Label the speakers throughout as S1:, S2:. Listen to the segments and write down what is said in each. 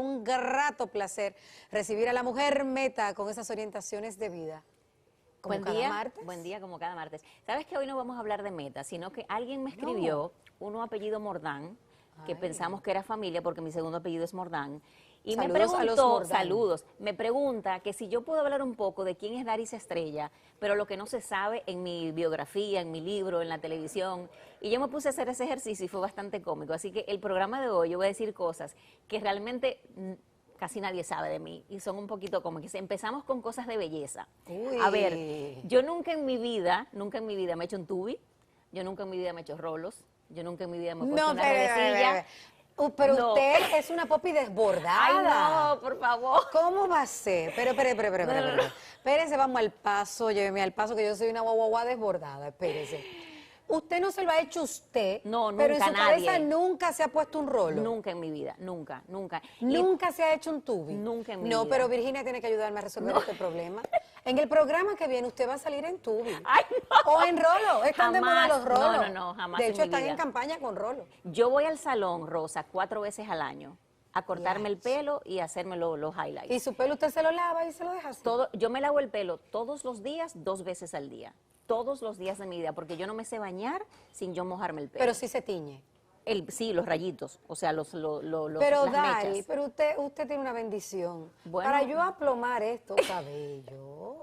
S1: Un grato placer recibir a la mujer meta con esas orientaciones de vida. Como
S2: Buen
S1: cada
S2: día,
S1: martes.
S2: buen día como cada martes. ¿Sabes que hoy no vamos a hablar de meta, sino que alguien me escribió uno apellido Mordán, que pensamos que era familia porque mi segundo apellido es Mordán, y
S1: Saludos
S2: me preguntó,
S1: a los Mordán.
S2: saludos, me pregunta que si yo puedo hablar un poco de quién es Daris Estrella, pero lo que no se sabe en mi biografía, en mi libro, en la televisión, y yo me puse a hacer ese ejercicio y fue bastante cómico, así que el programa de hoy yo voy a decir cosas que realmente casi nadie sabe de mí y son un poquito cómicas. Empezamos con cosas de belleza.
S1: Uy.
S2: A ver, yo nunca en mi vida me he hecho un tubi, yo nunca en mi vida me he hecho rolos, yo nunca en mi vida me he puesto una redecilla.
S1: Pero
S2: No.
S1: usted es una popi desbordada.
S2: Ay, no, por favor.
S1: ¿Cómo va a ser? Pero, espérese, vamos al paso, lléveme al paso, que yo soy una guagua desbordada, espérese. Usted no se lo ha hecho usted,
S2: No,
S1: pero en
S2: nunca,
S1: su cabeza
S2: nadie.
S1: nunca se ha puesto un rolo.
S2: Nunca en mi vida, nunca.
S1: Nunca se ha hecho un tubi.
S2: Nunca en mi
S1: No,
S2: vida.
S1: pero Virginia tiene que ayudarme a resolver este problema. En el programa que viene usted va a salir en tubi.
S2: Ay, no.
S1: O en rolo. Están de moda
S2: Jamás.
S1: los rolos.
S2: No, jamás
S1: De
S2: en
S1: hecho,
S2: mi
S1: están
S2: vida.
S1: en campaña con rolo.
S2: Yo voy al salón, Rosa, 4 veces al año a cortarme el pelo y a hacerme los highlights.
S1: Y su pelo usted se lo lava y se lo deja así.
S2: Yo me lavo el pelo todos los días, 2 veces al día. Todos los días de mi vida, porque yo no me sé bañar sin yo mojarme el pelo.
S1: Pero sí se tiñe.
S2: Sí, los rayitos, o sea,
S1: Pero
S2: las
S1: Dari,
S2: mechas.
S1: pero usted tiene una bendición.
S2: Bueno.
S1: Para yo aplomar estos cabellos.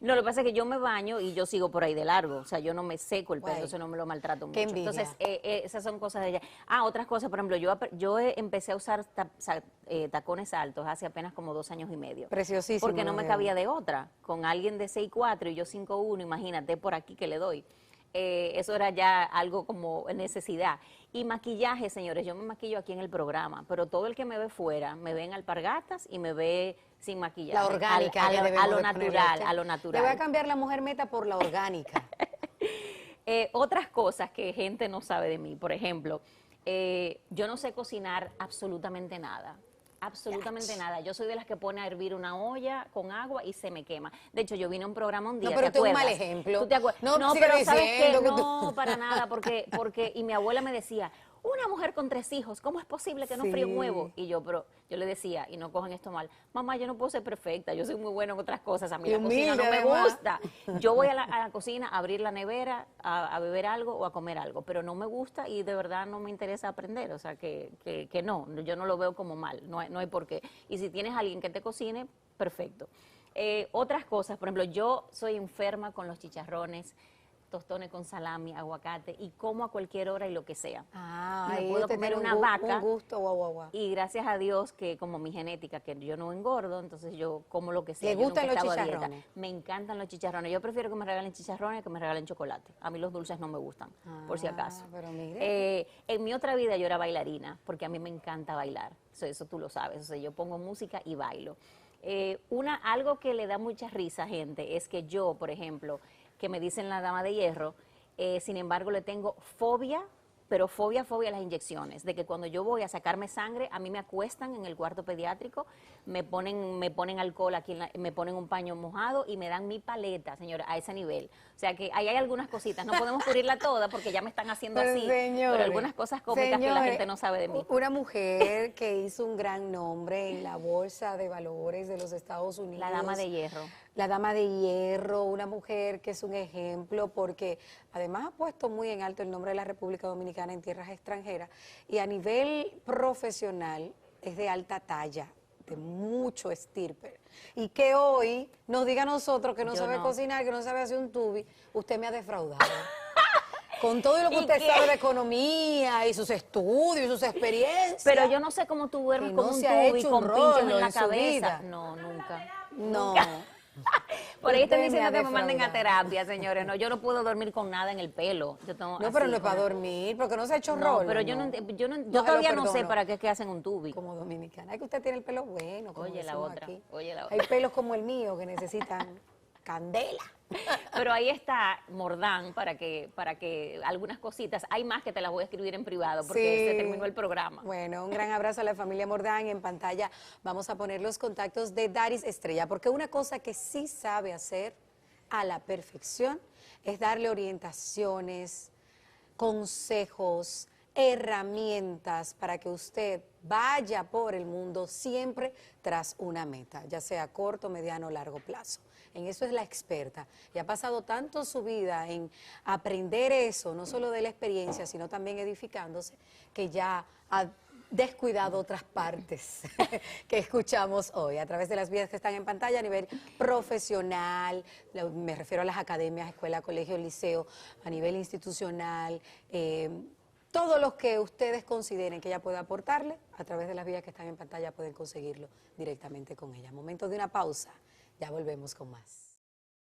S2: No, lo que pasa es que yo me baño y yo sigo por ahí de largo, o sea, yo no me seco el pelo,
S1: Guay.
S2: entonces no me lo maltrato mucho.
S1: Qué envidia.
S2: Entonces, esas son cosas de ella. Otras cosas, por ejemplo, yo empecé a usar tacones altos hace apenas como 2 años y medio.
S1: Preciosísimo.
S2: Porque no me cabía de otra. Con alguien de 6'4" y yo 5'1", imagínate por aquí que le doy. Eso era ya algo como necesidad. Y maquillaje, señores, yo me maquillo aquí en el programa, pero todo el que me ve fuera, me ve en alpargatas y me ve sin maquillaje.
S1: La orgánica.
S2: A lo
S1: de ponerle
S2: natural,
S1: aquí.
S2: a lo natural.
S1: Le voy a cambiar la mujer meta por la orgánica.
S2: Otras cosas que gente no sabe de mí, por ejemplo, yo no sé cocinar absolutamente nada. Absolutamente nada. Yo soy de las que pone a hervir una olla con agua y se me quema. De hecho, yo vine a un programa un día,
S1: No, pero
S2: ¿te
S1: tú es un
S2: acuerdas?
S1: mal ejemplo.
S2: ¿Tú te acuerdas?
S1: No,
S2: No,
S1: sigue
S2: pero ¿sabes qué?
S1: diciendo que
S2: No, para nada, porque y mi abuela me decía, una mujer con 3 hijos, ¿cómo es posible que no fríe un huevo? Y yo le decía, y no cojan esto mal, mamá, yo no puedo ser perfecta, yo soy muy buena en otras cosas, a mí
S1: Y
S2: la cocina no me
S1: además.
S2: gusta. Yo voy a la cocina a abrir la nevera, a beber algo o a comer algo, pero no me gusta y de verdad no me interesa aprender, o sea, que no, yo no lo veo como mal, no hay por qué. Y si tienes a alguien que te cocine, perfecto. Otras cosas, por ejemplo, yo soy enferma con los chicharrones, tostones con salami, aguacate, y como a cualquier hora y lo que sea.
S1: Ah,
S2: Me
S1: ahí
S2: puedo
S1: usted
S2: comer
S1: tiene
S2: una vaca.
S1: un gusto, guau.
S2: Y gracias a Dios que como mi genética, que yo no engordo, entonces yo como lo que sea.
S1: ¿Le
S2: Yo
S1: gustan
S2: nunca
S1: los
S2: he estado a dieta.
S1: chicharrones?
S2: Me encantan los chicharrones. Yo prefiero que me regalen chicharrones que me regalen chocolate. A mí los dulces no me gustan, por si acaso.
S1: Pero mire.
S2: En mi otra vida yo era bailarina, porque a mí me encanta bailar. Eso tú lo sabes. O sea, yo pongo música y bailo. Algo que le da mucha risa a gente es que yo, por ejemplo, que me dicen la dama de hierro, sin embargo, le tengo fobia, pero fobia a las inyecciones, de que cuando yo voy a sacarme sangre, a mí me acuestan en el cuarto pediátrico, me ponen alcohol aquí, me ponen un paño mojado y me dan mi paleta, señora, a ese nivel. O sea que ahí hay algunas cositas, no podemos cubrirla toda porque ya me están haciendo así, pero algunas cosas cómicas que la gente no sabe de mí.
S1: Una mujer que hizo un gran nombre en la Bolsa de Valores de los Estados Unidos.
S2: La dama de hierro.
S1: La dama de hierro, una mujer que es un ejemplo porque además ha puesto muy en alto el nombre de la República Dominicana en tierras extranjeras y a nivel profesional es de alta talla, de mucho estirpe. Y que hoy nos diga a nosotros que no sabe cocinar, que no sabe hacer un tubi, usted me ha defraudado. Con todo lo que usted sabe de economía y sus estudios y sus experiencias.
S2: Pero yo no sé cómo tú duermes con un tubi con pinchos en la cabeza. No, nunca.
S1: No.
S2: Por ahí están
S1: Usted me
S2: diciendo
S1: ha
S2: que me manden a
S1: defraudado.
S2: terapia, señores. No, yo no puedo dormir con nada en el pelo. Yo tengo
S1: No,
S2: así
S1: pero no es para
S2: como-
S1: dormir, porque no se ha hecho
S2: No,
S1: rolo.
S2: pero yo todavía no sé para qué es que hacen un tubi.
S1: Como dominicana. Es que usted tiene el pelo bueno, como
S2: Oye, la
S1: decimos
S2: otra,
S1: aquí.
S2: oye, la otra.
S1: Hay pelos como el mío que necesitan candela.
S2: Pero ahí está Mordán para que algunas cositas, hay más que te las voy a escribir en privado porque se terminó el programa.
S1: Bueno, un gran abrazo a la familia Mordán. En pantalla vamos a poner los contactos de Daris Estrella, porque una cosa que sí sabe hacer a la perfección es darle orientaciones, consejos, herramientas para que usted vaya por el mundo siempre tras una meta, ya sea corto, mediano o largo plazo. En eso es la experta y ha pasado tanto su vida en aprender eso, no solo de la experiencia, sino también edificándose, que ya ha descuidado otras partes que escuchamos hoy a través de las vías que están en pantalla a nivel profesional, me refiero a las academias, escuela, colegio, liceo, a nivel institucional, todos los que ustedes consideren que ella puede aportarle, a través de las vías que están en pantalla pueden conseguirlo directamente con ella. Momento de una pausa, ya volvemos con más.